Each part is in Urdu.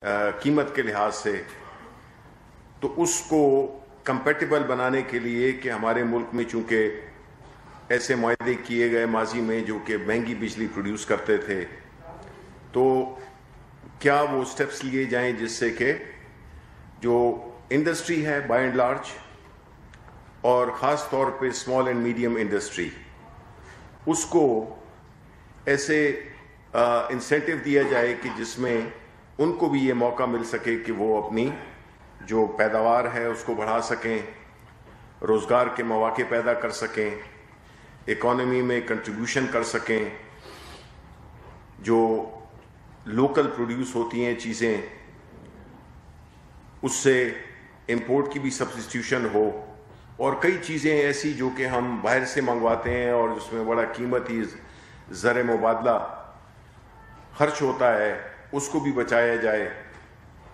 قیمت کے لحاظ سے، تو اس کو کمپیٹیبل بنانے کے لیے کہ ہمارے ملک میں چونکہ ایسے معاہدے کیے گئے ماضی میں جو کہ مہنگی بجلی پروڈیوس کرتے تھے، تو کیا وہ سٹیپس لیے جائیں جس سے کہ جو انڈسٹری ہے بائی اینڈ لارج، اور خاص طور پہ اسمال اینڈ میڈیم انڈسٹری، اس کو ایسے انسینٹیو دیا جائے کہ جس میں ان کو بھی یہ موقع مل سکے کہ وہ اپنی جو پیداوار ہے اس کو بڑھا سکیں، روزگار کے مواقع پیدا کر سکیں، اکانومی میں کنٹریبیوشن کر سکیں، جو لوکل پروڈیوس ہوتی ہیں چیزیں اس سے امپورٹ کی بھی سبسٹیٹیوشن ہو، اور کئی چیزیں ایسی جو کہ ہم باہر سے منگواتے ہیں اور جس میں بڑا قیمتی زر مبادلہ خرچ ہوتا ہے، اس کو بھی بچایا جائے،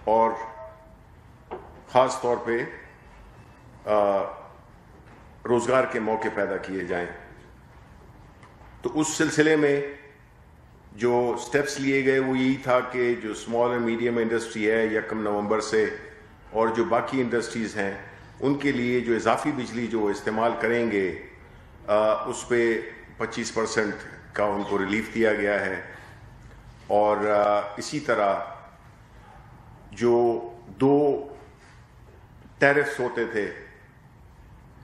اور خاص طور پہ روزگار کے موقع پیدا کیے جائیں۔ تو اس سلسلے میں جو سٹیپس لیے گئے وہ یہی تھا کہ جو اسمال اینڈ میڈیم انڈسٹری ہے 1 نومبر سے، اور جو باقی انڈسٹریز ہیں ان کے لیے جو اضافی بجلی جو استعمال کریں گے اس پہ 25% کا ان کو ریلیف دیا گیا ہے، اور اسی طرح جو 2 ٹیرفز ہوتے تھے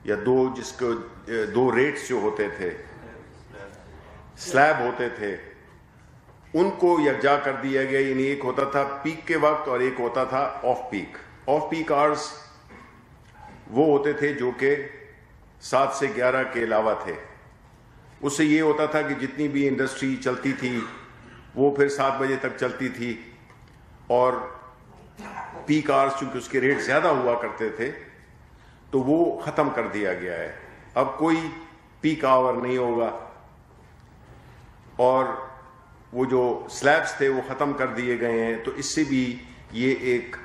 یا 2 ریٹس جو ہوتے تھے، سلیب ہوتے تھے، ان کو یکجا کر دیا گیا، یعنی ایک ہوتا تھا پیک کے وقت اور ایک ہوتا تھا آف پیک آورز، وہ ہوتے تھے جو کہ 7 سے 11 کے علاوہ تھے۔ اس سے یہ ہوتا تھا کہ جتنی بھی انڈسٹری چلتی تھی وہ پھر 7 بجے تک چلتی تھی، اور پیک آورز چونکہ اس کے ریٹ زیادہ ہوا کرتے تھے تو وہ ختم کر دیا گیا ہے۔ اب کوئی پیک آور نہیں ہوگا، اور وہ جو سلیبز تھے وہ ختم کر دیے گئے ہیں۔ تو اس سے بھی یہ ایک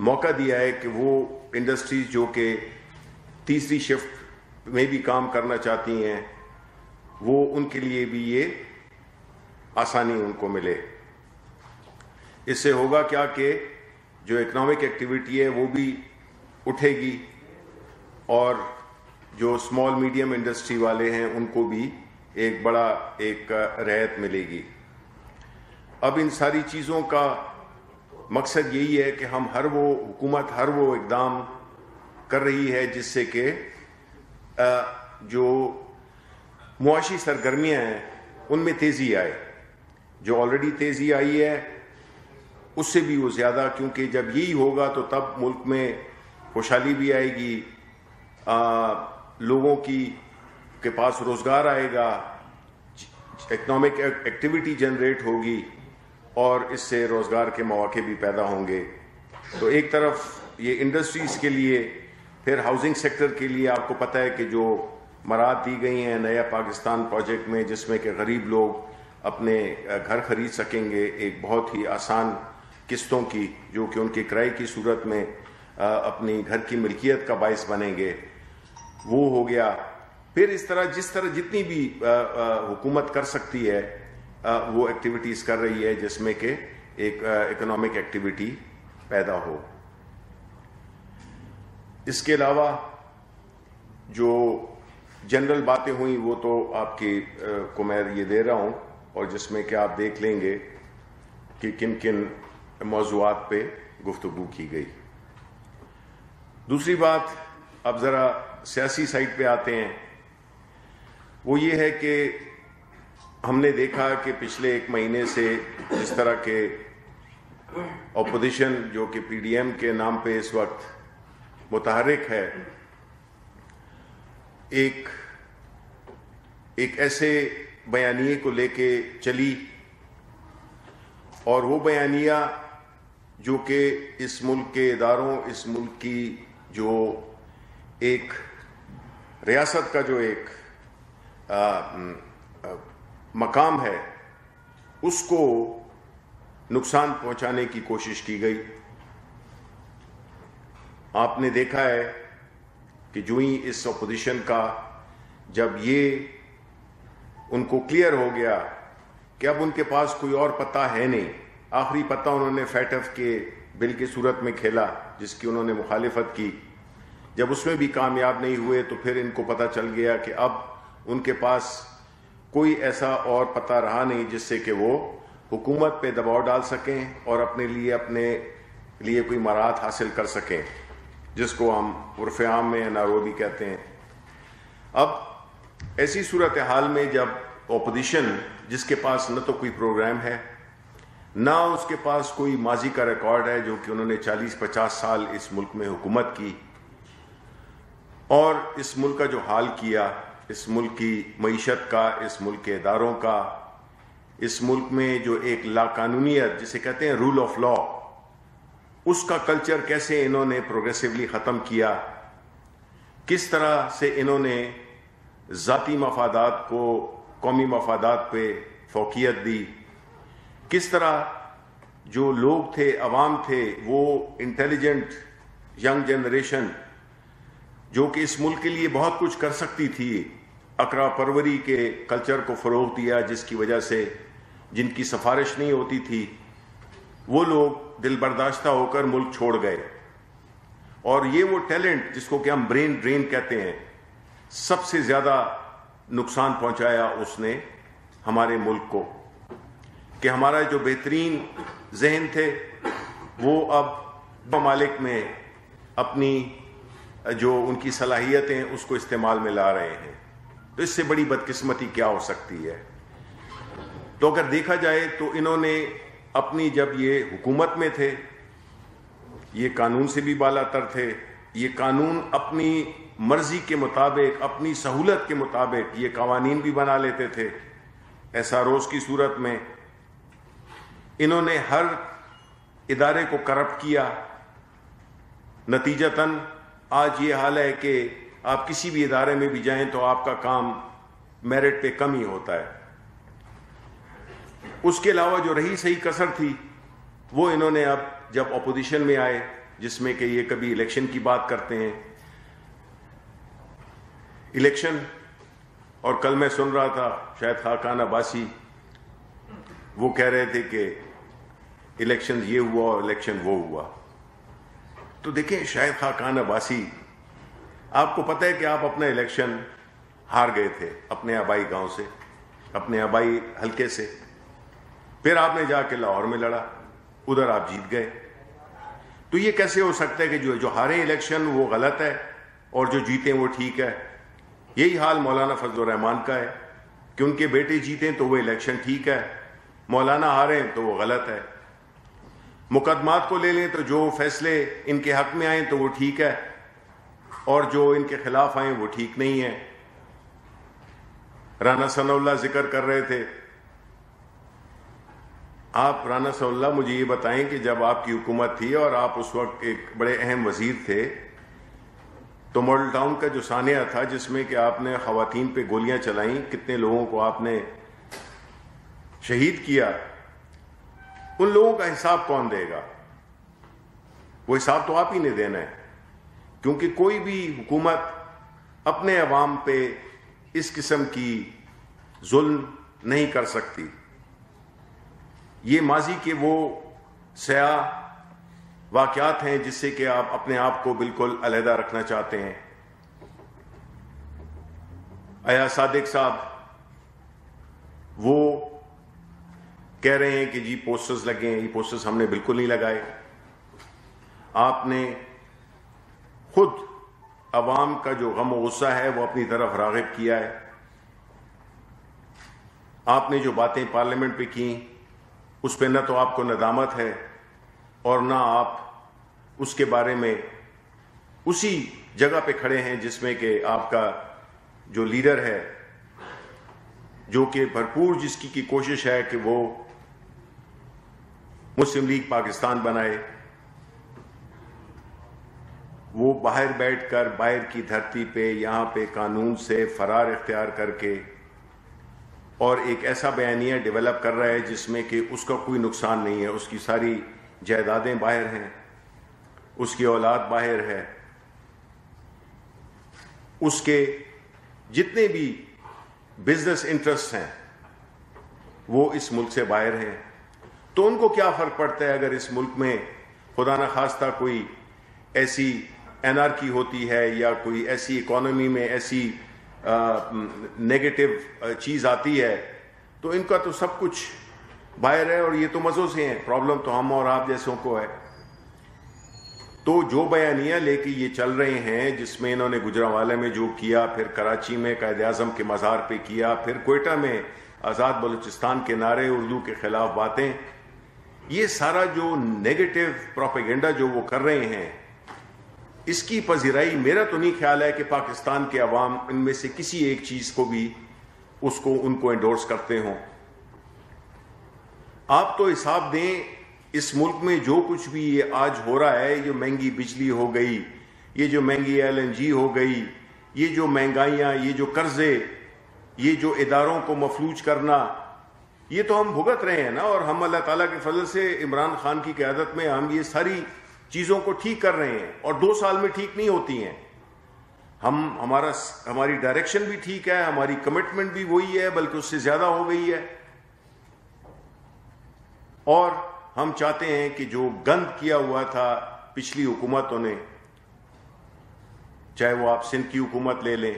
موقع دیا ہے کہ وہ انڈسٹریز جو کہ تیسری شفٹ میں بھی کام کرنا چاہتی ہیں، وہ ان کے لیے بھی یہ آسانی ان کو ملے۔ اس سے ہوگا کیا کہ جو اکنامک ایکٹیویٹی ہے وہ بھی اٹھے گی، اور جو اسمال میڈیم انڈسٹری والے ہیں ان کو بھی ایک بڑا رعایت ملے گی۔ اب ان ساری چیزوں کا مقصد یہی ہے کہ حکومت ہر وہ اقدام کر رہی ہے جس سے کہ جو معاشی سرگرمیاں ہیں ان میں تیزی آئے۔ جو آلریڈی تیزی آئی ہے اس سے بھی وہ زیادہ، کیونکہ جب یہی ہوگا تو تب ملک میں خوشحالی بھی آئے گی، لوگوں کے پاس روزگار آئے گا، اکنامک ایکٹیویٹی جنریٹ ہوگی، اور اس سے روزگار کے مواقع بھی پیدا ہوں گے۔ تو ایک طرف یہ انڈسٹریز کے لیے، پھر ہاؤسنگ سیکٹر کے لیے آپ کو پتہ ہے کہ جو مراحت دی گئی ہیں نیا پاکستان پروجیکٹ میں، جس میں کہ غریب لوگ اپنے گھر خرید سکیں گے ایک بہت ہی آسان قسطوں کی، جو کہ ان کے کرائے کی صورت میں اپنی گھر کی ملکیت کا باعث بنیں گے، وہ ہو گیا۔ پھر اس طرح جتنی بھی حکومت کر سکتی ہے وہ ایکٹیویٹیز کر رہی ہے جس میں کہ ایک اکنامک ایکٹیویٹی پیدا ہو۔ اس کے علاوہ جو جنرل باتیں ہوئیں وہ تو آپ کو میں یہ دے رہا ہوں، اور جس میں کہ آپ دیکھ لیں گے کہ کن کن موضوعات پہ گفتگو کی گئی۔ دوسری بات، اب ذرا سیاسی سائٹ پہ آتے ہیں، وہ یہ ہے کہ ہم نے دیکھا کہ پچھلے 1 مہینے سے جس طرح کے اپوزیشن جو کہ پی ڈی ایم کے نام پہ اس وقت متحرک ہے، ایک ایسے بیانیے کو لے کے چلی، اور وہ بیانیہ جو کہ اس ملک کے اداروں، اس ملک کی جو ایک ریاست کا جو ایک مقام ہے اس کو نقصان پہنچانے کی کوشش کی گئی۔ آپ نے دیکھا ہے کہ جو ہی اس اپوزیشن کا جب یہ ان کو کلیئر ہو گیا کہ اب ان کے پاس کوئی اور پتہ ہے نہیں، آخری پتہ انہوں نے فیٹف کے بل کی صورت میں کھیلا جس کی انہوں نے مخالفت کی. جب اس میں بھی کامیاب نہیں ہوئے تو پھر ان کو پتہ چل گیا کہ اب ان کے پاس کوئی ایسا اور پتہ رہا نہیں جس سے کہ وہ حکومت پہ دباؤ ڈال سکیں اور اپنے لیے کوئی مراحت حاصل کر سکیں، جس کو ہم عرف عام میں نارو بھی کہتے ہیں. اب ایسی صورتحال میں جب اپوزیشن جس کے پاس نہ تو کوئی پروگرام ہے نہ اس کے پاس کوئی ماضی کا ریکارڈ ہے، جو کہ انہوں نے 40-50 سال اس ملک میں حکومت کی اور اس ملک کا جو حال کیا، اس ملک کی معیشت کا، اس ملک کے اداروں کا، اس ملک میں جو ایک لا قانونیت جسے کہتے ہیں رول آف لا، اس کا کلچر کیسے انہوں نے پروگریسولی ختم کیا، کس طرح سے انہوں نے ذاتی مفادات کو قومی مفادات پہ فوقیت دی، کس طرح جو لوگ تھے، عوام تھے، وہ انٹیلیجنٹ ینگ جنریشن جو کہ اس ملک کے لیے بہت کچھ کر سکتی تھی، اقرا پروری کے کلچر کو فروغ دیا، جس کی وجہ سے جن کی سفارش نہیں ہوتی تھی وہ لوگ دل برداشتہ ہو کر ملک چھوڑ گئے. اور یہ وہ ٹیلنٹ جس کو کہ ہم برین ڈرین کہتے ہیں، سب سے زیادہ نقصان پہنچایا اس نے ہمارے ملک کو، کہ ہمارا جو بہترین ذہن تھے وہ اب ممالک میں اپنی جو ان کی صلاحیتیں اس کو استعمال میں لا رہے ہیں. تو اس سے بڑی بدقسمتی کیا ہو سکتی ہے؟ تو اگر دیکھا جائے تو انہوں نے اپنی، جب یہ حکومت میں تھے، یہ قانون سے بھی بالا تر تھے، یہ قانون اپنی مرضی کے مطابق، اپنی سہولت کے مطابق یہ قوانین بھی بنا لیتے تھے. ایسا روز کی صورت میں انہوں نے ہر ادارے کو کرپٹ کیا. نتیجتاً آج یہ حال ہے کہ آپ کسی بھی ادارے میں بھی جائیں تو آپ کا کام میرٹ پہ کم ہی ہوتا ہے. اس کے علاوہ جو رہی صحیح کسر تھی وہ انہوں نے اب جب اپوزیشن میں آئے، جس میں کہ یہ کبھی الیکشن کی بات کرتے ہیں، الیکشن، اور کل میں سن رہا تھا شاید خاقان عباسی وہ کہہ رہے تھے کہ الیکشن یہ ہوا اور الیکشن وہ ہوا. تو دیکھیں شاید خاقان عباسی، آپ کو پتہ ہے کہ آپ اپنا الیکشن ہار گئے تھے اپنے آبائی گاؤں سے، اپنے آبائی حلقے سے، پھر آپ نے جا کے لاہور میں لڑا، ادھر آپ جیت گئے. تو یہ کیسے ہو سکتا ہے کہ جو ہارے الیکشن وہ غلط ہے اور جو جیتے وہ ٹھیک ہے؟ یہی حال مولانا فضل الرحمان کا ہے کہ ان کے بیٹے جیتے تو وہ الیکشن ٹھیک ہے، مولانا ہارے تو وہ غلط ہے. مقدمات کو لے لیں تو جو فیصلے ان کے حق میں آئیں تو وہ ٹھیک ہے اور جو ان کے خلاف آئیں وہ ٹھیک نہیں ہے. رانا ثناء اللہ ذکر کر رہے تھے. آپ رانا ثناء اللہ مجھے یہ بتائیں کہ جب آپ کی حکومت تھی اور آپ اس وقت ایک بڑے اہم وزیر تھے تو ماڈل ٹاؤن کا جو سانحہ تھا جس میں کہ آپ نے خواتین پہ گولیاں چلائیں، کتنے لوگوں کو آپ نے شہید کیا، ان لوگوں کا حساب کون دے گا؟ وہ حساب تو آپ ہی نے دینا ہے، کیونکہ کوئی بھی حکومت اپنے عوام پہ اس قسم کی ظلم نہیں کر سکتی. یہ ماضی کے وہ سیاہ واقعات ہیں جس سے کہ آپ اپنے آپ کو بالکل علیحدہ رکھنا چاہتے ہیں. ایاز صادق صاحب وہ کہہ رہے ہیں کہ جی پوسٹرز لگے ہیں، یہ پوسٹرز ہم نے بالکل نہیں لگائے. آپ نے خود عوام کا جو غم و غصہ ہے وہ اپنی طرف راغب کیا ہے. آپ نے جو باتیں پارلیمنٹ پہ کی اس پہ نہ تو آپ کو ندامت ہے اور نہ آپ اس کے بارے میں اسی جگہ پہ کھڑے ہیں جس میں کہ آپ کا جو لیڈر ہے، جو کہ بھرپور جس کی کوشش ہے کہ وہ مسلم لیگ پاکستان بنائے، وہ باہر بیٹھ کر باہر کی دھرتی پہ یہاں پہ قانون سے فرار اختیار کر کے اور ایک ایسا بیانیہ ڈیولپ کر رہا ہے جس میں کہ اس کا کوئی نقصان نہیں ہے. اس کی ساری جائیدادیں باہر ہیں، اس کی اولاد باہر ہے، اس کے جتنے بھی بزنس انٹرسٹ ہیں وہ اس ملک سے باہر ہیں. تو ان کو کیا فرق پڑتا ہے اگر اس ملک میں خدا نخواستہ کوئی ایسی انارکی ہوتی ہے یا کوئی ایسی اکانومی میں ایسی نیگیٹو چیز آتی ہے تو ان کا تو سب کچھ باہر ہے اور یہ تو مزوں سے ہیں. پرابلم تو ہم اور آپ جیسوں کو ہے. تو جو بیانیہ لے کے یہ چل رہے ہیں, جس میں انہوں نے گجرانوالے میں جو کیا, پھر کراچی میں قائد اعظم کے مزار پہ کیا, پھر کوئٹہ میں آزاد بلوچستان کے نعرے, اردو کے خلاف باتیں, یہ سارا جو نیگیٹو پروپیگنڈا جو وہ کر رہے ہیں, اس کی پذیرائی میرا تو نہیں خیال ہے کہ پاکستان کے عوام ان میں سے کسی ایک چیز کو بھی ان کو انڈورس کرتے ہوں. آپ تو حساب دیں, اس ملک میں جو کچھ بھی یہ آج ہو رہا ہے, یہ مہنگی بجلی ہو گئی, یہ جو مہنگی LNG ہو گئی, یہ جو مہنگائیاں, یہ جو قرضے, یہ جو اداروں کو مفلوج کرنا, یہ تو ہم بھگت رہے ہیں نا. اور ہم اللہ تعالیٰ کے فضل سے عمران خان کی قیادت میں ہم یہ ساری چیزوں کو ٹھیک کر رہے ہیں, اور 2 سال میں ٹھیک نہیں ہوتی ہیں. ہماری ڈائریکشن بھی ٹھیک ہے, ہماری کمٹمنٹ بھی وہی ہے, بلکہ اس سے زیادہ ہو گئی ہے. اور ہم چاہتے ہیں کہ جو گند کیا ہوا تھا پچھلی حکومتوں نے, چاہے وہ آپ سندھ کی حکومت لے لیں,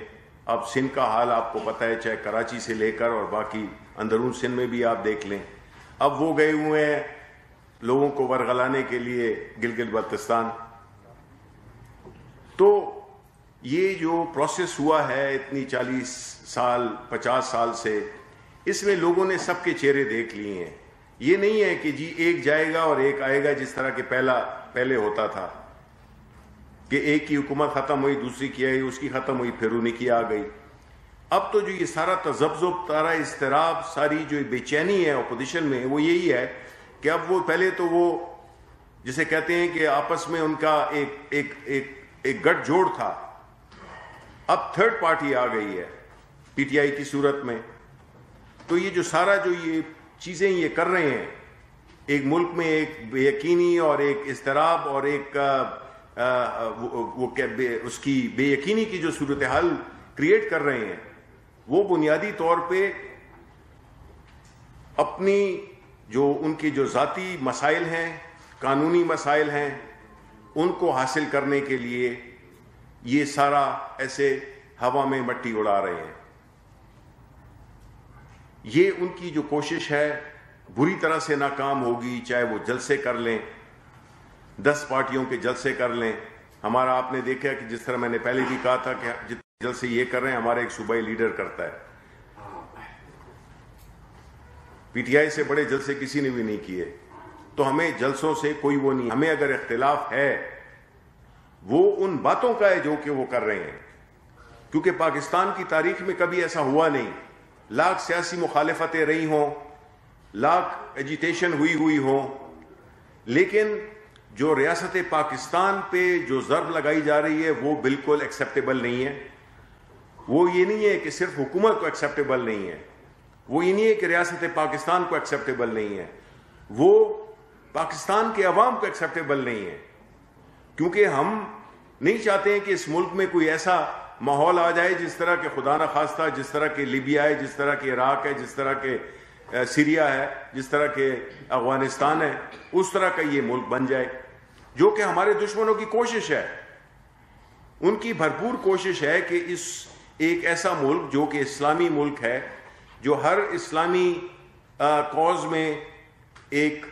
اب سندھ کا حال آپ کو پتہ ہے, چاہے کراچی سے لے کر اور باقی اندرون سندھ میں بھی آپ دیکھ لیں, اب وہ گئے ہوئے ہیں لوگوں کو ورغلانے کے لیے گلگت بلتستان. تو یہ جو پروسیس ہوا ہے اتنی 40 سال 50 سال سے, اس میں لوگوں نے سب کے چہرے دیکھ لیے ہیں. یہ نہیں ہے کہ جی ایک جائے گا اور ایک آئے گا, جس طرح کہ پہلے ہوتا تھا کہ ایک کی حکومت ختم ہوئی, دوسری کی آئی, اس کی ختم ہوئی, پھر انہیں کی آ گئی. اب تو جو یہ سارا تذبذب, سارا اضطراب, ساری جو بے چینی ہے اپوزیشن میں, وہ یہی ہے کہ اب وہ پہلے تو وہ جسے کہتے ہیں کہ آپس میں ان کا ایک گٹھ جوڑ تھا, اب تھرڈ پارٹی آ گئی ہے PTI کی صورت میں. تو یہ جو سارا جو یہ چیزیں یہ کر رہے ہیں, ایک ملک میں ایک بے یقینی اور ایک اضطراب اور ایک اس کی بے یقینی کی جو صورتحال کریٹ کر رہے ہیں, وہ بنیادی طور پہ اپنی جو ان کی جو ذاتی مسائل ہیں, قانونی مسائل ہیں, ان کو حاصل کرنے کے لیے یہ سارا ایسے ہوا میں مٹی اڑا رہے ہیں. یہ ان کی جو کوشش ہے بری طرح سے ناکام ہوگی, چاہے وہ جلسے کر لیں, 10 پارٹیوں کے جلسے کر لیں. ہمارا آپ نے دیکھا کہ جس طرح میں نے پہلے بھی کہا تھا کہ جتنے جلسے یہ کر رہے ہیں ہمارا ایک صوبائی لیڈر کرتا ہے. PTI سے بڑے جلسے کسی نے بھی نہیں کیے. تو ہمیں جلسوں سے کوئی وہ نہیں, ہمیں اگر اختلاف ہے وہ ان باتوں کا ہے جو کہ وہ کر رہے ہیں, کیونکہ پاکستان کی تاریخ میں کبھی ایسا ہوا نہیں. لاکھ سیاسی مخالفتیں رہی ہوں, لاکھ ایجیٹیشن ہوئی ہو, لیکن جو ریاست پاکستان پہ جو ضرب لگائی جا رہی ہے وہ بالکل ایکسیپٹیبل نہیں ہے. وہ یہ نہیں ہے کہ صرف حکومت کو ایکسیپٹیبل نہیں ہے, وہ یہ نہیں ہے کہ ریاست پاکستان کو ایکسیپٹیبل نہیں ہے, وہ پاکستان کے عوام کو ایکسیپٹیبل نہیں ہے. کیونکہ ہم نہیں چاہتے ہیں کہ اس ملک میں کوئی ایسا ماحول آ جائے جس طرح کہ خدا نخواستہ جس طرح کہ لیبیا ہے, جس طرح کہ عراق ہے, جس طرح کہ سیریا ہے, جس طرح کہ افغانستان ہے, اس طرح کا یہ ملک بن جائے, جو کہ ہمارے دشمنوں کی کوشش ہے. ان کی بھرپور کوشش ہے کہ اس ایک ایسا ملک جو کہ اسلامی ملک ہے, جو ہر اسلامی کاز میں ایک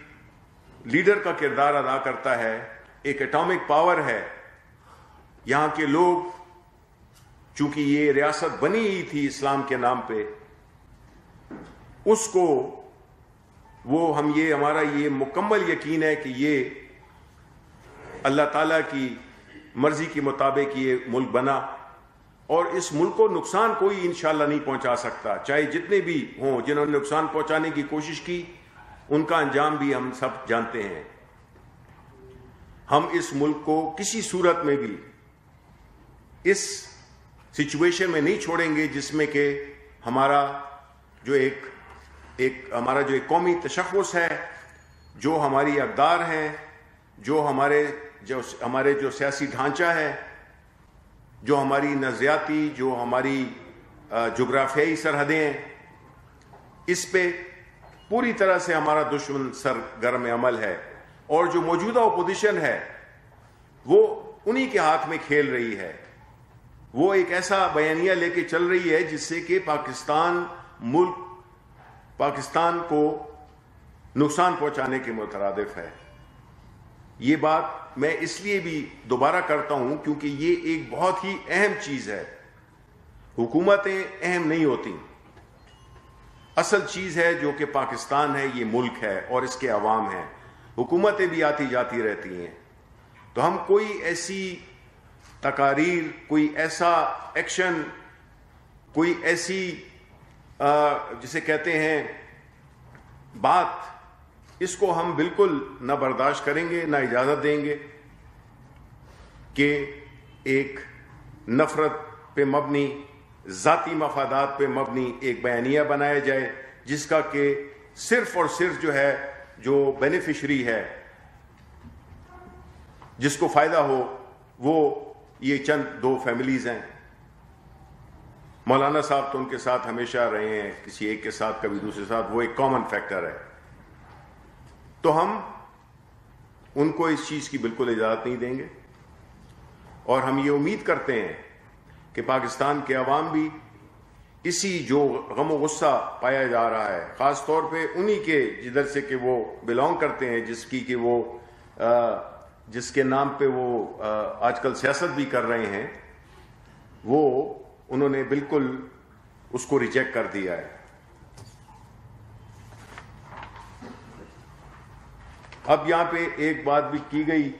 لیڈر کا کردار ادا کرتا ہے, ایک ایٹامک پاور ہے. یہاں کے لوگ, چونکہ یہ ریاست بنی ہی تھی اسلام کے نام پہ, اس کو ہمارا یہ مکمل یقین ہے کہ یہ اللہ تعالیٰ کی مرضی کے مطابق یہ ملک بنا, اور اس ملک کو نقصان کوئی انشاءاللہ نہیں پہنچا سکتا. چاہے جتنے بھی ہوں جنہوں نے نقصان پہنچانے کی کوشش کی, ان کا انجام بھی ہم سب جانتے ہیں. ہم اس ملک کو کسی صورت میں بھی اس سچویشن میں نہیں چھوڑیں گے جس میں کہ ہمارا جو ایک قومی تشخص ہے, جو ہماری اقدار ہیں, جو ہمارے جو سیاسی ڈھانچہ ہے, جو ہماری نظریاتی, جو ہماری جغرافیائی سرحدیں ہیں, اس پہ پوری طرح سے ہمارا دشمن سرگرم عمل ہے. اور جو موجودہ اپوزیشن ہے وہ انہی کے ہاتھ میں کھیل رہی ہے. وہ ایک ایسا بیانیہ لے کے چل رہی ہے جس سے کہ پاکستان کو نقصان پہنچانے کے مترادف ہے. یہ بات میں اس لیے بھی دوبارہ کرتا ہوں کیونکہ یہ ایک بہت ہی اہم چیز ہے. حکومتیں اہم نہیں ہوتی. اصل چیز ہے جو کہ پاکستان ہے، یہ ملک ہے اور اس کے عوام ہیں. حکومتیں بھی آتی جاتی رہتی ہیں. تو ہم کوئی ایسی تقاریر، کوئی ایسا ایکشن، کوئی ایسی جسے کہتے ہیں بات، اس کو ہم بالکل نہ برداشت کریں گے، نہ اجازت دیں گے کہ ایک نفرت پہ مبنی، ذاتی مفادات پہ مبنی ایک بیانیہ بنایا جائے جس کا کہ صرف اور صرف جو ہے جو بینیفیشری ہے، جس کو فائدہ ہو، وہ یہ چند 2 فیملیز ہیں. مولانا صاحب تو ان کے ساتھ ہمیشہ رہے ہیں، کسی ایک کے ساتھ کبھی دوسرے ساتھ، وہ ایک کامن فیکٹر ہے. تو ہم ان کو اس چیز کی بالکل اجازت نہیں دیں گے اور ہم یہ امید کرتے ہیں کہ پاکستان کے عوام بھی اسی جو غم و غصہ پایا جا رہا ہے، خاص طور پہ انہی کے جدھر سے کہ وہ بلانگ کرتے ہیں، جس کے نام پہ وہ آج کل سیاست بھی کر رہے ہیں، وہ انہوں نے بالکل اس کو ریجیکٹ کر دیا ہے. اب یہاں پہ ایک بات بھی کی گئی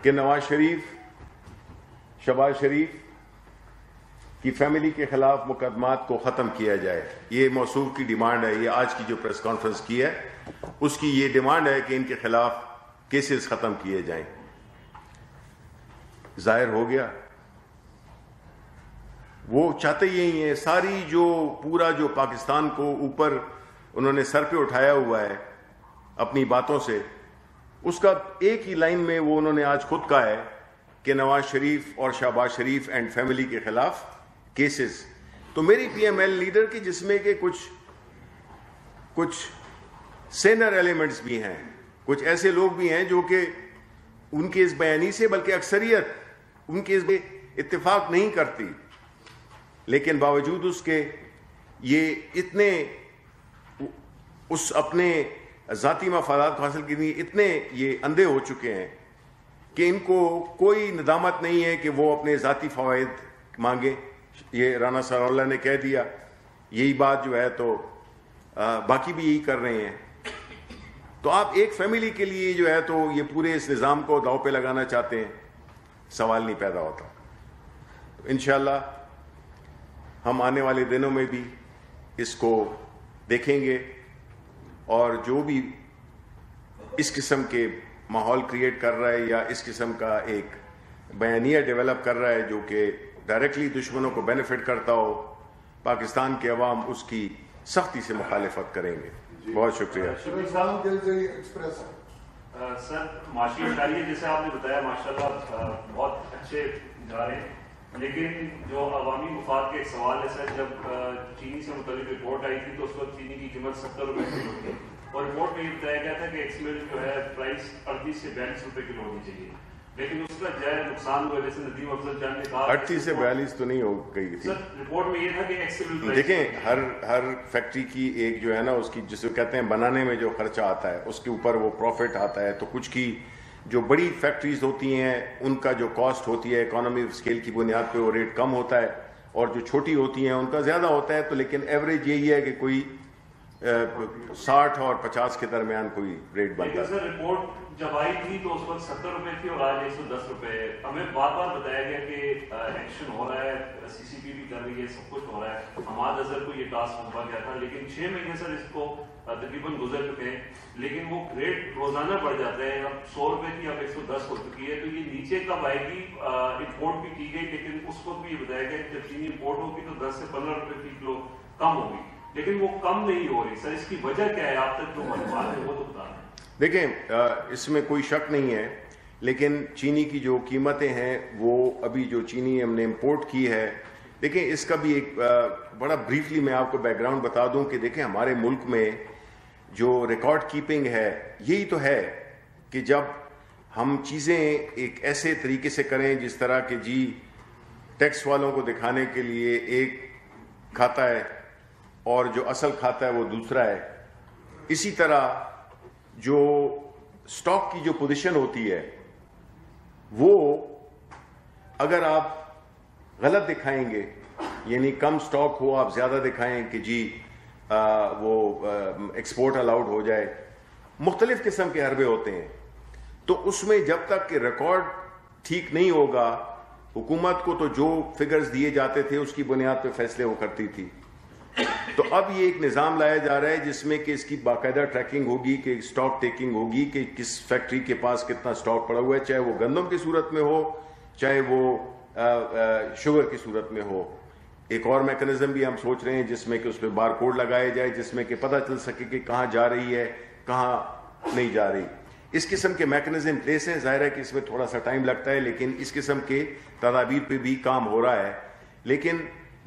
کہ نواز شریف، شہباز شریف کی فیملی کے خلاف مقدمات کو ختم کیا جائے. یہ موصوف کی ڈیمانڈ ہے. یہ آج کی جو پریس کانفرنس کی ہے اس کی یہ ڈیمانڈ ہے کہ ان کے خلاف کیسز ختم کیے جائیں. ظاہر ہو گیا وہ چاہتے یہی ہیں. ساری جو پورا جو پاکستان کو اوپر انہوں نے سر پہ اٹھایا ہوا ہے اپنی باتوں سے، اس کا ایک ہی لائن میں وہ انہوں نے آج خود کہا ہے کہ نواز شریف اور شہباز شریف اینڈ فیملی کے خلاف کیسز. تو میری پی ایم ایل لیڈر کی جس میں کہ کچھ سینئر ایلیمنٹس بھی ہیں، کچھ ایسے لوگ بھی ہیں جو کہ ان کے اس بیانی سے، بلکہ اکثریت ان کے اس میں اتفاق نہیں کرتی، لیکن باوجود اس کے یہ اتنے اس اپنے ذاتی مفادات کو حاصل کرنے اتنے یہ اندھے ہو چکے ہیں کہ ان کو کوئی ندامت نہیں ہے کہ وہ اپنے ذاتی فوائد مانگیں. یہ رانا ثناء اللہ نے کہہ دیا، یہی بات جو ہے تو باقی بھی یہی کر رہے ہیں. تو آپ ایک فیملی کے لیے جو ہے تو یہ پورے اس نظام کو داؤ پہ لگانا چاہتے ہیں، سوال نہیں پیدا ہوتا. انشاءاللہ ہم آنے والے دنوں میں بھی اس کو دیکھیں گے اور جو بھی اس قسم کے ماحول کریٹ کر رہا ہے یا اس قسم کا ایک بیانیہ ڈیولپ کر رہا ہے جو کہ ڈائریکٹلی دشمنوں کو بینیفٹ کرتا ہو، پاکستان کے عوام اس کی سختی سے مخالفت کریں گے. بہت شکریہ. سر، معاشی اشاریے جیسے آپ نے بتایا ماشاءاللہ بہت اچھے جا رہے ہیں، لیکن جو عوامی مفاد کے ایک سوال ہے سر، جب چینی سے متعلق رپورٹ آئی تھی تو اس وقت چینی کی قیمت 70 روپے کلو تھی اور رپورٹ میں یہ بتایا گیا تھا کہ ایکس ملک جو ہے پرائس 38 سے 42 روپے کلو ہونی چاہیے، لیکن اس کا جو ہے نقصان ہوا، جیسے ندیم افضل جان نے کہا 38 سے 42 تو نہیں ہو گئی تھی سر. رپورٹ میں یہ تھا کہ ایکس ملک دیکھیں ہر فیکٹری کی ایک جو ہے نا اس کی جسے کہتے ہیں بنانے میں جو خرچہ آتا ہے اس کے اوپر وہ پروفٹ آتا ہے. تو کچھ کی جو بڑی فیکٹریز ہوتی ہیں ان کا جو کاسٹ ہوتی ہے اکانومی آف اسکیل کی بنیاد پہ وہ ریٹ کم ہوتا ہے اور جو چھوٹی ہوتی ہیں ان کا زیادہ ہوتا ہے. تو لیکن ایوریج یہی ہے کہ کوئی 60 اور 50 کے درمیان کوئی ریٹ بنتا ہے. سر رپورٹ جب آئی تھی تو اس وقت 70 روپے تھی اور آج 110 روپے. ہمیں بار بار بتایا گیا کہ ایکشن ہو رہا ہے، سی سی پی بھی کر رہی ہے، سب کچھ ہو رہا ہے. حماد اظہر کو یہ ٹاسک سونپا گیا تھا، لیکن 6 مہینے سر اس کو تقریباً گزر چکے ہیں، لیکن وہ ریٹ روزانہ بڑھ جاتا ہے. اب 100 روپے تھی، اب 110 ہو چکی ہے. تو یہ نیچے کب آئے گی؟ امپورٹ بھی کی گئی، لیکن اس کو بھی یہ بتایا گیا کہ جب چینی امپورٹ ہوگی تو 10 سے 15 روپے فی کلو کم ہوگی، لیکن وہ کم نہیں ہو رہی. سر اس کی وجہ کیا ہے؟ آپ تک جو معلومات ہے وہ تو بتا دیں. دیکھیں اس میں کوئی شک نہیں ہے، لیکن چینی کی جو قیمتیں ہیں وہ ابھی جو چینی ہم نے امپورٹ کی ہے، دیکھیں اس کا بھی ایک بڑا بریفلی میں آپ کو بیک گراؤنڈ بتا دوں کہ دیکھیں ہمارے ملک میں جو ریکارڈ کیپنگ ہے یہی تو ہے کہ جب ہم چیزیں ایک ایسے طریقے سے کریں جس طرح کہ جی ٹیکس والوں کو دکھانے کے لیے ایک کھاتا ہے اور جو اصل کھاتا ہے وہ دوسرا ہے، اسی طرح جو سٹاک کی جو پوزیشن ہوتی ہے وہ اگر آپ غلط دکھائیں گے، یعنی کم سٹاک ہو آپ زیادہ دکھائیں کہ جی وہ ایکسپورٹ الاؤڈ ہو جائے، مختلف قسم کے حربے ہوتے ہیں، تو اس میں جب تک کہ ریکارڈ ٹھیک نہیں ہوگا، حکومت کو تو جو فگرز دیے جاتے تھے اس کی بنیاد پہ فیصلے وہ کرتی تھی. تو اب یہ ایک نظام لایا جا رہا ہے جس میں کہ اس کی باقاعدہ ٹریکنگ ہوگی، کہ سٹاک ٹیکنگ ہوگی کہ کس فیکٹری کے پاس کتنا سٹاک پڑا ہوا ہے، چاہے وہ گندم کی صورت میں ہو چاہے وہ شوگر کی صورت میں ہو. ایک اور میکنزم بھی ہم سوچ رہے ہیں جس میں کہ اس پہ بار کوڈ لگایا جائے، جس میں کہ پتہ چل سکے کہ کہاں جا رہی ہے کہاں نہیں جا رہی. اس قسم کے میکنزم پلیس ہیں. ظاہر ہے کہ اس میں تھوڑا سا ٹائم لگتا ہے، لیکن اس قسم کے تدابیر پہ بھی کام ہو رہا ہے. لیکن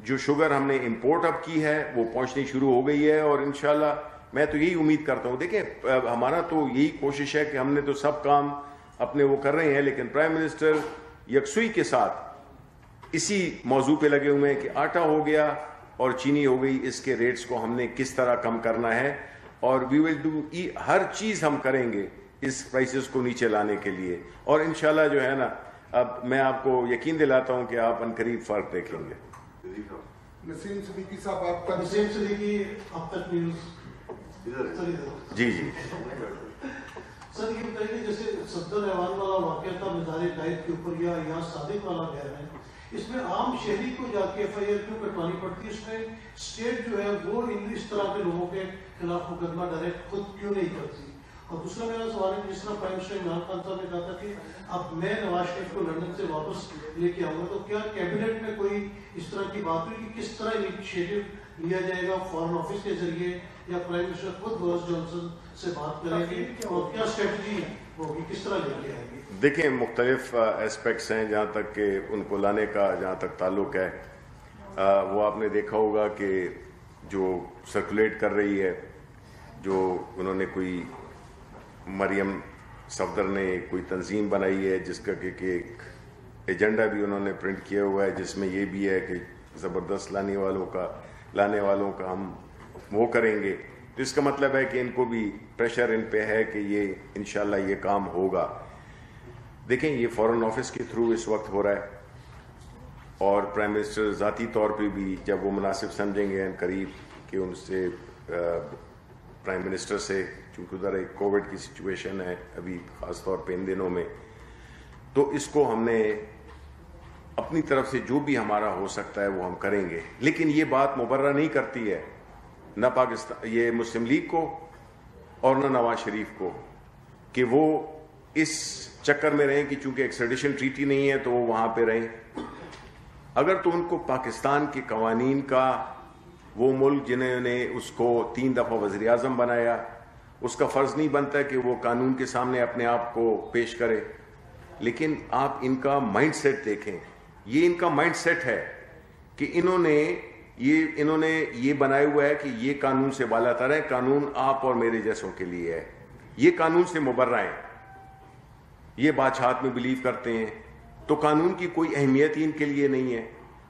جو شوگر ہم نے امپورٹ اب کی ہے وہ پہنچنی شروع ہو گئی ہے، اور انشاءاللہ میں تو یہی امید کرتا ہوں. دیکھیں ہمارا تو یہی کوشش ہے کہ ہم نے تو سب کام اپنے وہ کر رہے ہیں، لیکن پرائم منسٹر یکسوئی کے ساتھ اسی موضوع پہ لگے ہوئے ہیں کہ آٹا ہو گیا اور چینی ہو گئی، اس کے ریٹس کو ہم نے کس طرح کم کرنا ہے، اور وی ول ڈو ہر چیز ہم کریں گے اس پرائسز کو نیچے لانے کے لیے. اور انشاءاللہ جو ہے نا، اب میں آپ کو یقین دلاتا ہوں کہ آپ عنقریب فرق دیکھیں گے. نسیم صدیقی صاحب آپ کا. نسیم صدیقی اب تک نیوز. جی جی سر یہ بتائیے جیسے صدر ایوان والا واقعہ تھا مزار قائد کے اوپر یا یہاں صادق والا گھر ہے، اس میں عام شہری کو جا کے ایف آئی آر کیوں کٹوانی پڑتی ہے؟ اس میں اسٹیٹ جو ہے وہ اس طرح کے لوگوں کے خلاف مقدمہ ڈائریکٹ خود کیوں نہیں کرتی؟ اور دوسرا میرا سوال ہے، جس طرح پرائم منسٹر عمران خان صاحب نے کہا تھا کہ اب میں نواز شریف کو لندن سے واپس لے کے آؤں گا، تو کیا کیبنٹ میں کوئی اس طرح کی بات ہوئی کہ کس طرح انیشیٹو لیا جائے گا فارن آفس کے ذریعے، یا پرائم منسٹر خود بورس جانسن سے بات کریں گے، اور کیا اسٹریٹجی ہوگی، کس طرح لے کے آئیں گے؟ دیکھیں مختلف اسپیکٹس ہیں جہاں تک کہ ان کو لانے کا جہاں تک تعلق ہے. وہ آپ نے دیکھا ہوگا کہ جو سرکولیٹ کر رہی ہے، جو انہوں نے کوئی مریم صفدر نے کوئی تنظیم بنائی ہے جس کا کہ ایک ایجنڈا بھی انہوں نے پرنٹ کیا ہوا ہے، جس میں یہ بھی ہے کہ زبردست لانے والوں کا ہم وہ کریں گے. تو اس کا مطلب ہے کہ ان کو بھی پریشر ان پہ ہے کہ یہ انشاءاللہ یہ کام ہوگا. دیکھیں یہ فورن آفس کے تھرو اس وقت ہو رہا ہے، اور پرائم منسٹر ذاتی طور پہ بھی جب وہ مناسب سمجھیں گے ان قریب کہ ان سے پرائم منسٹر سے، چونکہ ادھر ایک کووڈ کی سچویشن ہے ابھی خاص طور پہ ان دنوں میں، تو اس کو ہم نے اپنی طرف سے جو بھی ہمارا ہو سکتا ہے وہ ہم کریں گے. لیکن یہ بات مبرر نہیں کرتی ہے نہ پاکستان یہ مسلم لیگ کو اور نہ نواز شریف کو کہ وہ اس چکر میں رہیں کہ چونکہ ایکسٹریڈیشن ٹریٹی نہیں ہے تو وہ وہاں پہ رہیں. اگر تو ان کو پاکستان کے قوانین کا، وہ ملک جنہوں نے اس کو 3 دفعہ وزیر اعظم بنایا، اس کا فرض نہیں بنتا ہے کہ وہ قانون کے سامنے اپنے آپ کو پیش کرے. لیکن آپ ان کا مائنڈ سیٹ دیکھیں، یہ ان کا مائنڈ سیٹ ہے کہ انہوں نے یہ بنایا ہوا ہے کہ یہ قانون سے بالا تر ہے، قانون آپ اور میرے جیسوں کے لیے ہے، یہ قانون سے مبرہ ہیں، یہ بادشاہت میں بلیو کرتے ہیں، تو قانون کی کوئی اہمیت ہی ان کے لیے نہیں ہے.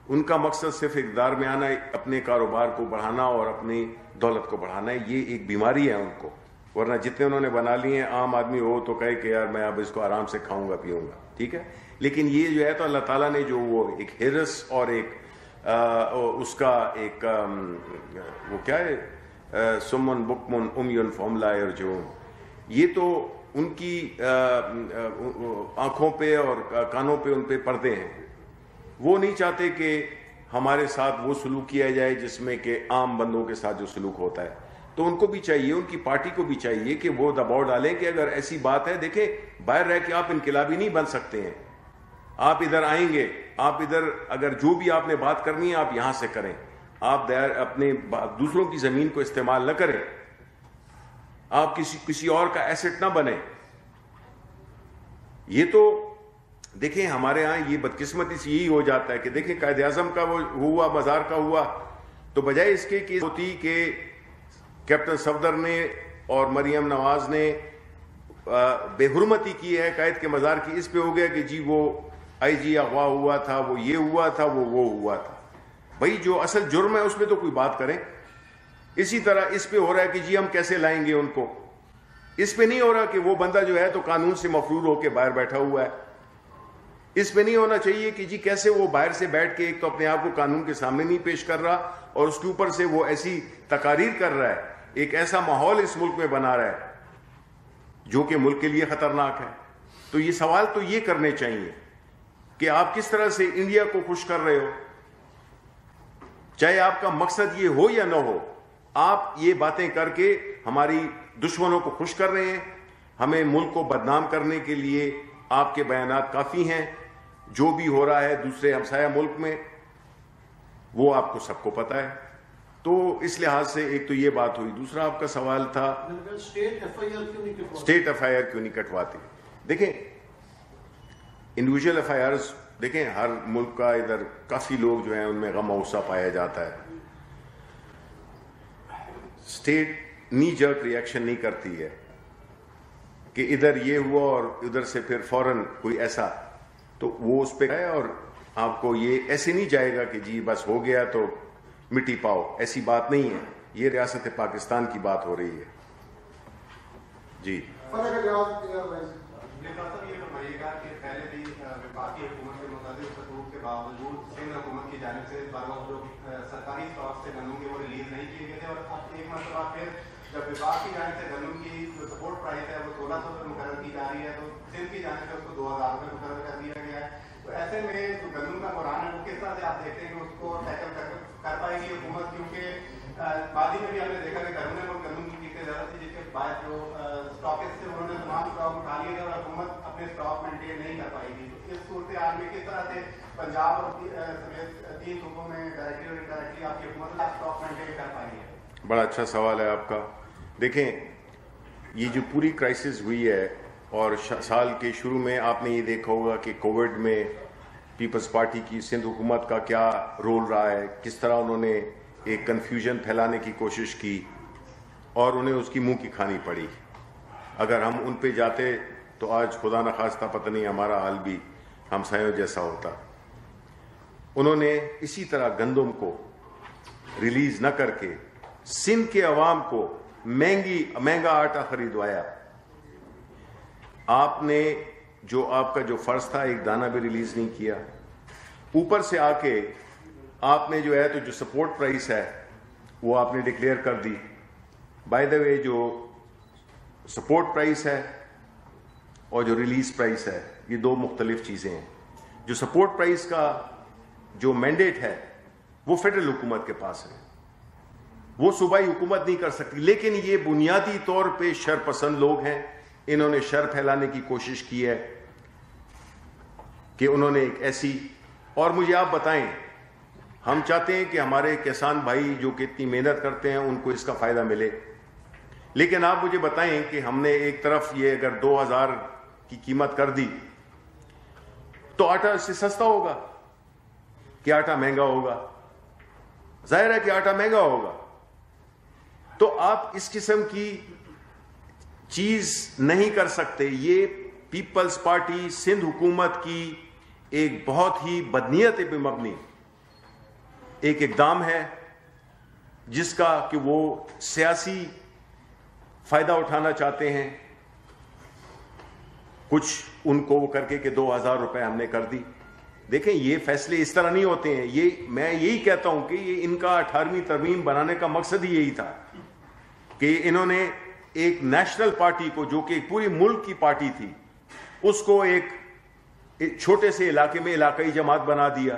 ان کا مقصد صرف اقتدار میں آنا، اپنے کاروبار کو بڑھانا اور اپنی دولت کو بڑھانا ہے. یہ ایک بیماری ہے ان کو، ورنہ جتنے انہوں نے بنا لیے ہیں، عام آدمی ہو تو کہے کہ یار میں اب اس کو آرام سے کھاؤں گا پیوں گا، ٹھیک ہے. لیکن یہ جو ہے تو اللہ تعالیٰ نے جو وہ ایک ہرس اور ایک اس کا ایک وہ کیا ہے سمن بکمن امیون فارمولا جو، یہ تو ان کی آنکھوں پہ اور کانوں پہ ان پہ پردے ہیں. وہ نہیں چاہتے کہ ہمارے ساتھ وہ سلوک کیا جائے جس میں کہ عام بندوں کے ساتھ جو سلوک ہوتا ہے. تو ان کو بھی چاہیے، ان کی پارٹی کو بھی چاہیے کہ وہ دباؤ ڈالیں کہ اگر ایسی بات ہے، دیکھیں باہر رہ کے آپ انقلابی نہیں بن سکتے ہیں. آپ ادھر آئیں گے، آپ ادھر اگر جو بھی آپ نے بات کرنی ہے آپ یہاں سے کریں، آپ اپنے دوسروں کی زمین کو استعمال نہ کریں، آپ کسی اور کا ایسٹ نہ بنیں. یہ تو دیکھیں ہمارے ہاں یہ بدقسمتی سے یہی ہو جاتا ہے کہ دیکھیں قائد اعظم کا وہ ہوا، مزار کا ہوا، تو بجائے اس کے کہ ہوتی کہ کیپٹن صفدر نے اور مریم نواز نے بےحرمتی کی ہے قائد کے مزار کی، اس پہ ہو گیا کہ جی وہ آئی جی اغوا ہوا تھا، وہ یہ ہوا تھا، وہ ہوا تھا. بھائی جو اصل جرم ہے اس پہ تو کوئی بات کریں. اسی طرح اس پہ ہو رہا ہے کہ جی ہم کیسے لائیں گے ان کو. اس پہ نہیں ہو رہا کہ وہ بندہ جو ہے تو قانون سے مفرور ہو کے باہر بیٹھا ہوا ہے. اس پہ نہیں ہونا چاہیے کہ جی کیسے وہ باہر سے بیٹھ کے ایک تو اپنے آپ کو قانون کے سامنے نہیں پیش کر رہا اور اس کے اوپر سے وہ ایسی تقاریر کر رہا ہے، ایک ایسا ماحول اس ملک میں بنا رہا ہے جو کہ ملک کے لیے خطرناک ہے. تو یہ سوال تو یہ کرنے چاہیے کہ آپ کس طرح سے انڈیا کو خوش کر رہے ہو، چاہے آپ کا مقصد یہ ہو یا نہ ہو. آپ یہ باتیں کر کے ہماری دشمنوں کو خوش کر رہے ہیں. ہمیں ملک کو بدنام کرنے کے لیے آپ کے بیانات کافی ہیں. جو بھی ہو رہا ہے دوسرے ہمسایہ ملک میں وہ آپ کو سب کو پتا ہے. تو اس لحاظ سے ایک تو یہ بات ہوئی. دوسرا آپ کا سوال تھا اسٹیٹ ایف آئی آر کیوں نہیں کٹواتے. دیکھیں انڈیویجول ایف آئی آرز، دیکھیں ہر ملک کا ادھر کافی لوگ جو ہیں ان میں غم و غصہ پایا جاتا ہے. اسٹیٹ نی جرک ریئیکشن نہیں کرتی ہے کہ ادھر یہ ہوا اور ادھر سے پھر فوراً کوئی ایسا، تو وہ اس پہ ہے اور آپ کو یہ ایسے نہیں جائے گا کہ جی بس ہو گیا تو مٹی پاؤ. ایسی بات نہیں ہے. یہ ریاست پاکستان کی بات ہو رہی ہے. جی یہ فرمائیے گا کہ پہلے بھی وفاقی حکومت کے متعدد خطوط کے باوجود سندھ حکومت کی جانب سے جو سرکاری اسٹاک سے گندم کے وہ ریلیز نہیں کیے گئے تھے، اور اب ایک مرتبہ پھر جب وفاق کی جانب سے گندم کی جو سپورٹ پرائس ہے وہ 1600 پر مقرر کی جا رہی ہے، تو سندھ کی جانب سے اس کو 2000 روپے مقرر کر دیا گیا ہے. تو ایسے میں جو گندم کا بحران ہے وہ کس طرح سے آپ دیکھتے ہیں کہ اس کو ٹیکل کر پائے گی حکومت؟ کیونکہ ماضی میں بھی ہم نے دیکھا کہ گھروں میں گندم کی قیمتیں زیادہ تھی، جس کے بعد جو اسٹاکس تھے انہوں نے تمام اسٹاک اٹھا لیے تھے اور حکومت اپنے اسٹاک مینٹین نہیں کر پائی تھی. تو اس صورتحال میں کس طرح سے پنجاب اور سمیت 3 صوبوں میں ڈائریکٹلی اور انڈائریکٹلی آپ کی حکومت اسٹاک مینٹین کر پائی ہے؟ بڑا اچھا سوال ہے آپ کا. دیکھیں یہ جو پوری کرائسس ہوئی ہے اور سال کے شروع میں آپ نے یہ دیکھا ہوگا کہ کووڈ میں پیپلز پارٹی کی سندھ حکومت کا کیا رول رہا ہے، کس طرح انہوں نے ایک کنفیوژن پھیلانے کی کوشش کی اور انہیں اس کی منہ کی کھانی پڑی. اگر ہم ان پہ جاتے تو آج خدا نخواستہ پتہ نہیں ہمارا حال بھی ہمسایوں جیسا ہوتا. انہوں نے اسی طرح گندم کو ریلیز نہ کر کے سندھ کے عوام کو مہنگا آٹا خریدوایا. آپ نے جو آپ کا جو فرض تھا ایک دانہ بھی ریلیز نہیں کیا. اوپر سے آ کے آپ نے جو ہے تو جو سپورٹ پرائس ہے وہ آپ نے ڈکلیئر کر دی. بائی دا وے جو سپورٹ پرائس ہے اور جو ریلیز پرائس ہے یہ 2 مختلف چیزیں ہیں. جو سپورٹ پرائس کا جو مینڈیٹ ہے وہ فیڈرل حکومت کے پاس ہے، وہ صوبائی حکومت نہیں کر سکتی. لیکن یہ بنیادی طور پہ شر پسند لوگ ہیں. انہوں نے شر پھیلانے کی کوشش کی ہے کہ انہوں نے ایک ایسی، اور مجھے آپ بتائیں ہم چاہتے ہیں کہ ہمارے کسان بھائی جو کہ اتنی محنت کرتے ہیں ان کو اس کا فائدہ ملے، لیکن آپ مجھے بتائیں کہ ہم نے ایک طرف یہ اگر 2000 کی قیمت کر دی تو آٹا اس سے سستا ہوگا کہ آٹا مہنگا ہوگا؟ ظاہر ہے کہ آٹا مہنگا ہوگا. تو آپ اس قسم کی چیز نہیں کر سکتے. یہ پیپلز پارٹی سندھ حکومت کی ایک بہت ہی بدنیت پہ مبنی ایک اقدام ہے جس کا کہ وہ سیاسی فائدہ اٹھانا چاہتے ہیں. کچھ ان کو وہ کر کے کہ 2000 روپے ہم نے کر دی. دیکھیں یہ فیصلے اس طرح نہیں ہوتے ہیں. یہ میں یہی کہتا ہوں کہ یہ ان کا 18ویں ترمیم بنانے کا مقصد ہی یہی تھا کہ انہوں نے ایک نیشنل پارٹی کو جو کہ ایک پوری ملک کی پارٹی تھی اس کو ایک چھوٹے سے علاقے میں علاقائی جماعت بنا دیا.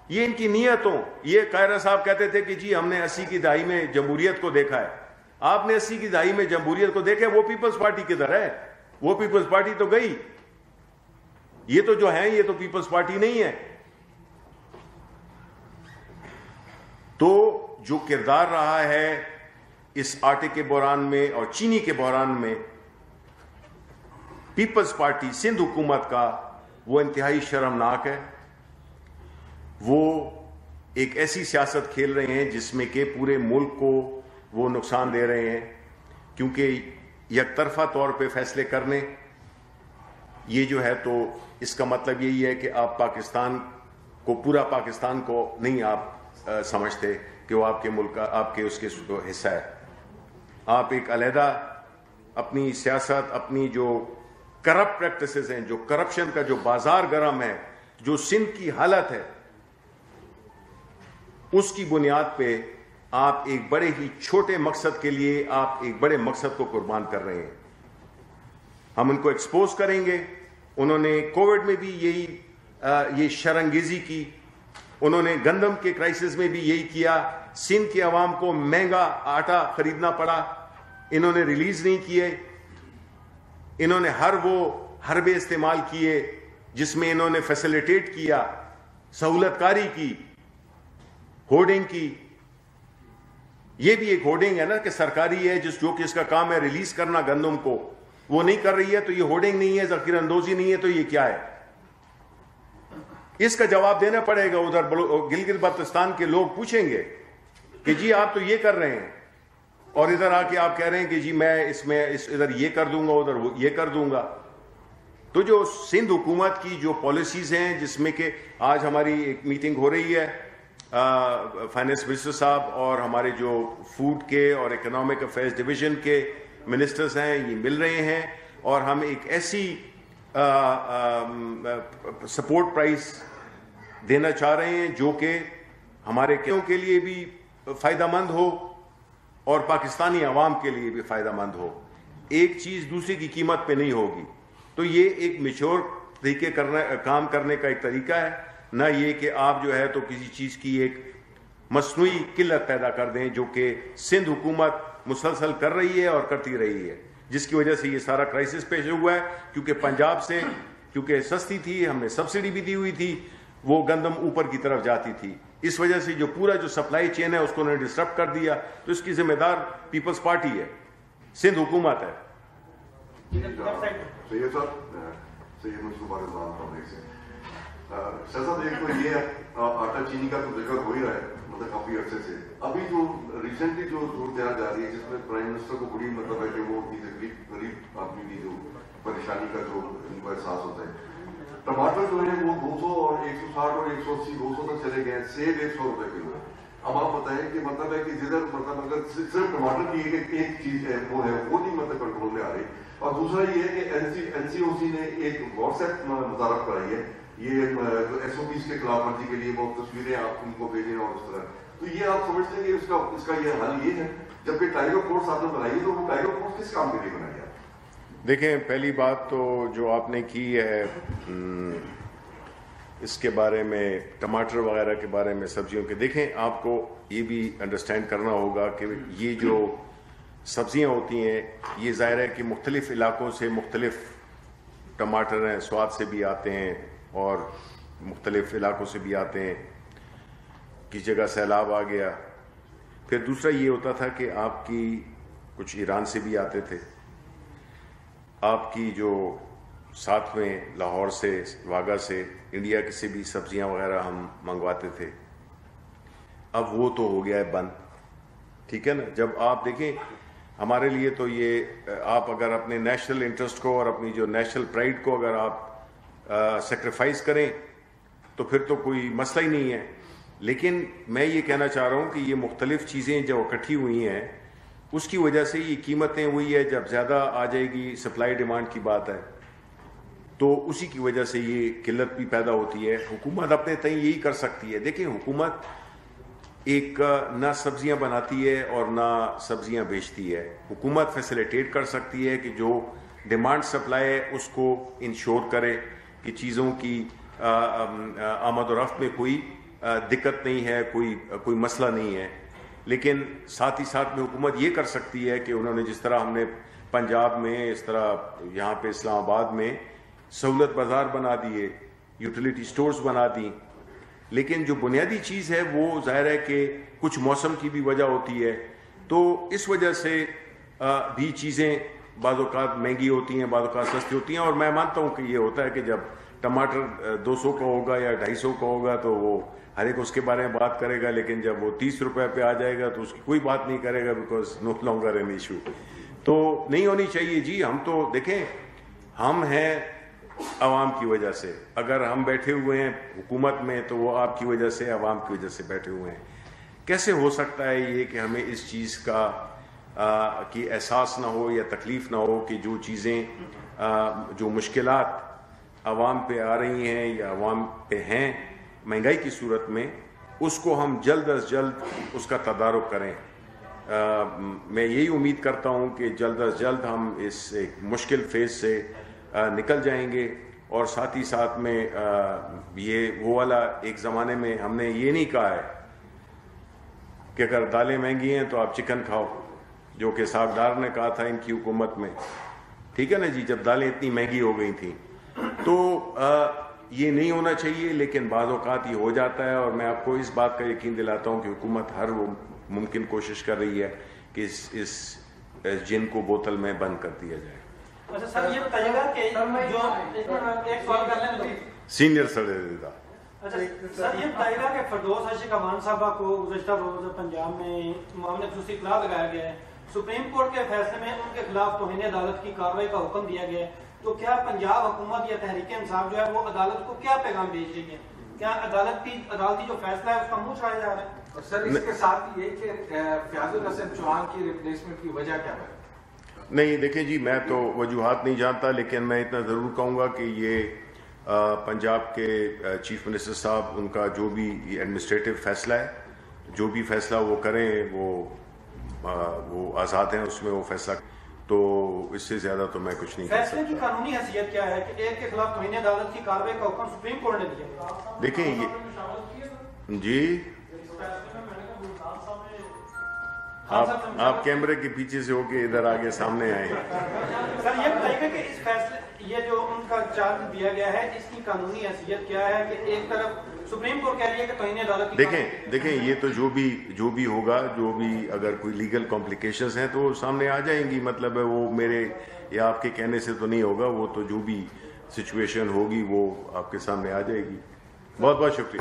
یہ ان کی نیتوں. یہ قاہرہ صاحب کہتے تھے کہ جی ہم نے 80 کی دہائی میں جمہوریت کو دیکھا ہے. آپ نے 80 کی دہائی میں جمہوریت کو دیکھا ہے؟ وہ پیپلز پارٹی کدھر ہے؟ وہ پیپلز پارٹی تو گئی. یہ تو جو ہیں یہ تو پیپلز پارٹی نہیں ہے. تو جو کردار رہا ہے اس آٹے کے بحران میں اور چینی کے بحران میں پیپلز پارٹی سندھ حکومت کا، وہ انتہائی شرمناک ہے. وہ ایک ایسی سیاست کھیل رہے ہیں جس میں کہ پورے ملک کو وہ نقصان دے رہے ہیں کیونکہ یک طرفہ طور پہ فیصلے کرنے یہ جو ہے تو اس کا مطلب یہی ہے کہ آپ پاکستان کو پورا پاکستان کو نہیں آپ سمجھتے کہ وہ آپ کے ملک آپ کے اس کے حصہ ہے. آپ ایک علیحدہ اپنی سیاست اپنی جو کرپٹ پریکٹسز ہیں جو کرپشن کا جو بازار گرم ہے جو سندھ کی حالت ہے اس کی بنیاد پہ آپ ایک بڑے ہی چھوٹے مقصد کے لیے آپ ایک بڑے مقصد کو قربان کر رہے ہیں. ہم ان کو ایکسپوز کریں گے. انہوں نے کووڈ میں بھی یہ شرانگیزی کی. انہوں نے گندم کے کرائسس میں بھی یہی کیا. سندھ کی عوام کو مہنگا آٹا خریدنا پڑا. انہوں نے ریلیز نہیں کیے. انہوں نے ہر وہ حربے استعمال کیے جس میں انہوں نے فیسیلیٹیٹ کیا, سہولت کاری کی, ہورڈنگ کی. یہ بھی ایک ہورڈنگ ہے نا کہ سرکاری ہے جو کہ اس کا کام ہے ریلیز کرنا گندم کو, وہ نہیں کر رہی ہے تو یہ ہورڈنگ نہیں ہے, ذخیرہ اندوزی نہیں ہے, تو یہ کیا ہے؟ اس کا جواب دینا پڑے گا. ادھر گلگت بلتستان کے لوگ پوچھیں گے کہ جی آپ تو یہ کر رہے ہیں اور ادھر آ کے آپ کہہ رہے ہیں کہ جی میں ادھر یہ کر دوں گا ادھر یہ کر دوں گا. تو جو سندھ حکومت کی جو پالیسیز ہیں جس میں کہ آج ہماری ایک میٹنگ ہو رہی ہے فائنانس منسٹر صاحب اور ہمارے جو فوڈ کے اور اکنامک افیئرز ڈویژن کے منسٹرز ہیں یہ مل رہے ہیں اور ہم ایک ایسی سپورٹ پرائز دینا چاہ رہے ہیں جو کہ ہمارے کے لیے بھی فائدہ مند ہو اور پاکستانی عوام کے لیے بھی فائدہ مند ہو. ایک چیز دوسری کی قیمت پہ نہیں ہوگی. تو یہ ایک میچور طریقے کام کرنے کا ایک طریقہ ہے, نہ یہ کہ آپ جو ہے تو کسی چیز کی ایک مصنوعی قلت پیدا کر دیں جو کہ سندھ حکومت مسلسل کر رہی ہے اور کرتی رہی ہے, جس کی وجہ سے یہ سارا کرائسس پیش ہوا ہے. کیونکہ پنجاب سے کیونکہ سستی تھی, ہم نے سبسڈی بھی دی ہوئی تھی, وہ گندم اوپر کی طرف جاتی تھی. اس وجہ سے جو پورا جو سپلائی چین ہے اس کو انہوں نے ڈسٹرب کر دیا. تو اس کی ذمہ دار پیپلز پارٹی ہے, سندھ حکومت ہے. شہزاد ایک تو یہ آٹا چینی کا تو ذکر ہو ہی رہا ہے مطلب کافی عرصے سے. ابھی جو ریسنٹلی جو صورتحال جا رہی ہے جس میں پرائم منسٹر کو بڑی مطلب ہے کہ وہ غریب آدمی کی جو پریشانی کا جو ان کو احساس ہوتا ہے. ٹماٹر جو ہے وہ 200 اور 160 اور 180 200 تک چلے گئے ہیں. سیب 100 روپے کلو ہے. اب آپ بتائیں کہ مطلب ہے کہ جدھر مطلب اگر صرف ٹماٹر کی ایک چیز ہے وہ نہیں مطلب کنٹرول میں آ رہی. اور دوسرا یہ ہے کہ این سی او سی نے ایک واٹس ایپ متعارف کرائی ہے یہ ایس او پیز کے خلاف ورزی کے لیے وہ تصویریں آپ ان کو بھیجیں اور اس طرح. تو یہ آپ سمجھتے ہیں کہ اس کا یہ حل یہ ہے جبکہ ٹائیگر فورس آپ نے بنائی ہے تو وہ ٹائیگر فورس کس کام کے لیے بنائی ہے؟ دیکھیں پہلی بات تو جو آپ نے کی ہے اس کے بارے میں ٹماٹر وغیرہ کے بارے میں سبزیوں کے, دیکھیں آپ کو یہ بھی انڈرسٹینڈ کرنا ہوگا کہ یہ جو سبزیاں ہوتی ہیں یہ ظاہر ہے کہ مختلف علاقوں سے مختلف ٹماٹر ہیں, سوات سے بھی آتے ہیں اور مختلف علاقوں سے بھی آتے ہیں. کسی جگہ سیلاب آ گیا. پھر دوسرا یہ ہوتا تھا کہ آپ کی کچھ ایران سے بھی آتے تھے, آپ کی جو ساتھ میں لاہور سے واگا سے انڈیا کی سے بھی سبزیاں وغیرہ ہم منگواتے تھے. اب وہ تو ہو گیا ہے بند, ٹھیک ہے نا. جب آپ دیکھیں ہمارے لیے تو یہ آپ اگر اپنے نیشنل انٹرسٹ کو اور اپنی جو نیشنل پرائڈ کو اگر آپ سیکریفائز کریں تو پھر تو کوئی مسئلہ ہی نہیں ہے. لیکن میں یہ کہنا چاہ رہا ہوں کہ یہ مختلف چیزیں جو اکٹھی ہوئی ہیں اس کی وجہ سے یہ قیمتیں ہوئی ہے. جب زیادہ آ جائے گی سپلائی ڈیمانڈ کی بات ہے تو اسی کی وجہ سے یہ قلت بھی پیدا ہوتی ہے. حکومت اپنے تئیں یہی کر سکتی ہے. دیکھیں حکومت ایک نہ سبزیاں بناتی ہے اور نہ سبزیاں بیچتی ہے. حکومت فیسیلیٹیٹ کر سکتی ہے کہ جو ڈیمانڈ سپلائی ہے اس کو انشور کرے کہ چیزوں کی آمد و رفت میں کوئی دقت نہیں ہے, کوئی مسئلہ نہیں ہے. لیکن ساتھ ہی ساتھ میں حکومت یہ کر سکتی ہے کہ انہوں نے جس طرح ہم نے پنجاب میں اس طرح یہاں پہ اسلام آباد میں سہولت بازار بنا دیے, یوٹیلیٹی سٹورز بنا دیں. لیکن جو بنیادی چیز ہے وہ ظاہر ہے کہ کچھ موسم کی بھی وجہ ہوتی ہے. تو اس وجہ سے بھی چیزیں بعض اوقات مہنگی ہوتی ہیں, بعض اوقات سستی ہوتی ہیں. اور میں مانتا ہوں کہ یہ ہوتا ہے کہ جب ٹماٹر 200 کا ہوگا یا 250 کا ہوگا تو وہ ہر ایک اس کے بارے میں بات کرے گا, لیکن جب وہ 30 روپے پہ آ جائے گا تو اس کی کوئی بات نہیں کرے گا, because no longer an issue. تو نہیں ہونی چاہیے جی. ہم تو دیکھیں ہم ہیں عوام کی وجہ سے, اگر ہم بیٹھے ہوئے ہیں حکومت میں تو وہ آپ کی وجہ سے, عوام کی وجہ سے بیٹھے ہوئے ہیں. کیسے ہو سکتا ہے یہ کہ ہمیں اس چیز کا کی احساس نہ ہو یا تکلیف نہ ہو کہ جو چیزیں جو مشکلات عوام پہ آ رہی ہیں یا عوام پہ ہیں مہنگائی کی صورت میں, اس کو ہم جلد از جلد اس کا تدارک کریں. میں یہی امید کرتا ہوں کہ جلد از جلد ہم اس ایک مشکل فیز سے نکل جائیں گے. اور ساتھ ہی ساتھ میں یہ وہ والا ایک زمانے میں ہم نے یہ نہیں کہا ہے کہ اگر دالیں مہنگی ہیں تو آپ چکن کھاؤ, جو کہ ساگدار نے کہا تھا ان کی حکومت میں, ٹھیک ہے نا جی, جب دالیں اتنی مہنگی ہو گئی تھیں. تو یہ نہیں ہونا چاہیے, لیکن بعض اوقات یہ ہو جاتا ہے. اور میں آپ کو اس بات کا یقین دلاتا ہوں کہ حکومت ہر وہ ممکن کوشش کر رہی ہے کہ اس جن کو بوتل میں بند کر دیا جائے. اچھا سر یہ بتائیے گا کہ جو ایک سوال کر لیں سینئر صدر. اچھا سر یہ بتائیے گا کہ فردوس عاشق امان صاحبہ کو گزشتہ روز پنجاب میں معاملے خصوصی اطلاع لگایا گیا ہے. سپریم کورٹ کے فیصلے میں ان کے خلاف توہین عدالت کی کارروائی کا حکم دیا گیا ہے. تو کیا پنجاب حکومت یا تحریک انصاف جو ہے وہ عدالت کو کیا پیغام بھیج رہی ہے؟ کیا عدالتی جو فیصلہ ہے اس کا منہ چھڑایا جا رہا ہے؟ سر اس کے ساتھ یہ کہ فیاض الحسن چوہان کی ریپلیسمنٹ کی وجہ کیا ہے؟ نہیں دیکھیں جی, میں تو وجوہات نہیں جانتا, لیکن میں اتنا ضرور کہوں گا کہ یہ پنجاب کے چیف منسٹر صاحب, ان کا جو بھی ایڈمنسٹریٹو فیصلہ ہے, جو بھی فیصلہ وہ کریں وہ آزاد ہیں اس میں وہ فیصلہ. تو اس سے زیادہ تو میں کچھ نہیں کہہ سکتا. فیصلے کی قانونی حیثیت کیا ہے کہ ایک کے خلاف توہین عدالت کی کارروائی کا حکم سپریم کورٹ نے دیا؟ دیکھیں یہ جی, آپ کیمرے کے پیچھے سے ہو کے ادھر آگے سامنے آئے. سر یہ بتائیے گا کہ اس فیصلے یہ جو ان کا چارج دیا گیا ہے اس کی قانونی حیثیت کیا ہے کہ ایک طرف سپریم کورٹ کہہ رہی ہے کہ توہین عدالت کی دیکھیں یہ تو جو بھی ہوگا, جو بھی اگر کوئی لیگل کمپلیکیشنز ہیں تو سامنے آ جائیں گی. مطلب ہے وہ میرے یا آپ کے کہنے سے تو نہیں ہوگا, وہ تو جو بھی سچویشن ہوگی وہ آپ کے سامنے آ جائے گی. بہت بہت شکریہ.